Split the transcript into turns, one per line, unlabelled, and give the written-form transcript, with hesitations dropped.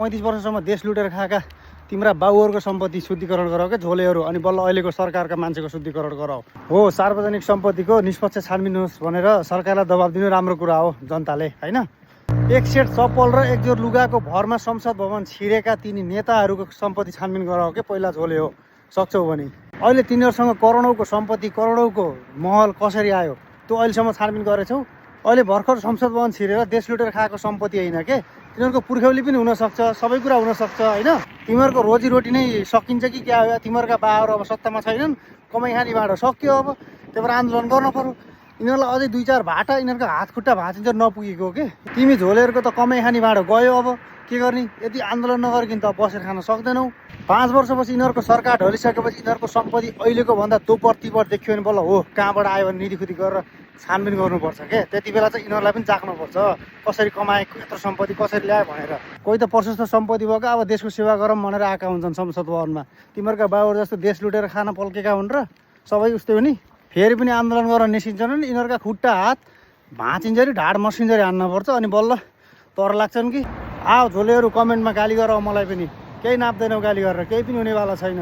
35 वर्षसम्म देश लुटेर खाएका तिम्रा बाउहरूको सम्पत्ति शुद्धिकरण गराऊ के झोलेहरू, अनि बल्ल अहिलेको सरकारका मान्छेको शुद्धिकरण गराऊ। हो, सार्वजनिक सम्पत्तिको निष्पक्ष छानबिन होस् भनेर सरकारलाई दबाब दिनु राम्रो कुरा हो जनताले, हैन? एक सेट चप्पल र एक जोर लुगाको भरमा संसद भवन छिरेका तिनी नेताहरूको सम्पत्ति छानबिन गराऊ के पहिला झोले हो, सक्छौ भने। अहिले तिनीहरूसँग करोडौँको सम्पत्ति, करोडौँको महल कसरी आयो त्यो अहिलेसम्म छानबिन गरेछौ? अहिले भर्खर संसद भवन छिरेर देश लुटेर खाएको सम्पत्ति होइन के, तिनीहरूको पुर्ख्यौली पनि हुनसक्छ, सबै कुरा हुनसक्छ, होइन? तिमीहरूको रोजीरोटी नै सकिन्छ कि क्या हो? तिमीहरूका बाहरू अब सत्तामा छैनन्, कमाइ खाने बाटो सक्यो, अब त्यही भएर आन्दोलन गर्न पर्यो। यिनीहरूलाई अझै 2-4 भाटा यिनीहरूको हात खुट्टा भाँचिन्छ नपुगेको के। तिमी झोलेहरूको त कमाइ खाने बाटो गयो, अब के गर्ने? यदि आन्दोलन नगरिकन त बसेर खान सक्दैनौ। 5 वर्षपछि यिनीहरूको सरकार ढलिसकेपछि यिनीहरूको सम्पत्ति अहिलेको भन्दा दोब्बर तिब्बर देखियो भने बल्ल हो कहाँबाट आयो भने निरीखुरी गरेर छानबिन गर्नुपर्छ के। त्यति बेला चाहिँ यिनीहरूलाई पनि जाग्नुपर्छ कसरी कमाएको, यत्रो सम्पत्ति कसरी ल्यायो भनेर। कोही त प्रशस्त सम्पत्ति भएको अब देशको सेवा गरौँ भनेर आएका हुन्छन् संसद भवनमा। तिमीहरूका बाबुहरू जस्तो देश लुटेर खान पल्केका हुन् र सबै उस्तै हो नि। फेरि पनि आन्दोलन गर्न निस्किन्छन् नि यिनीहरूका खुट्टा हात भाँचिन्जरी ढाड मसिन्जरी हान्नुपर्छ, अनि बल्ल तर लाग्छन् कि। आओ झोलेहरू कमेन्टमा गाली गर मलाई पनि, केही नाप्दैनौ गाली गरेर, केही पनि हुनेवाला छैन।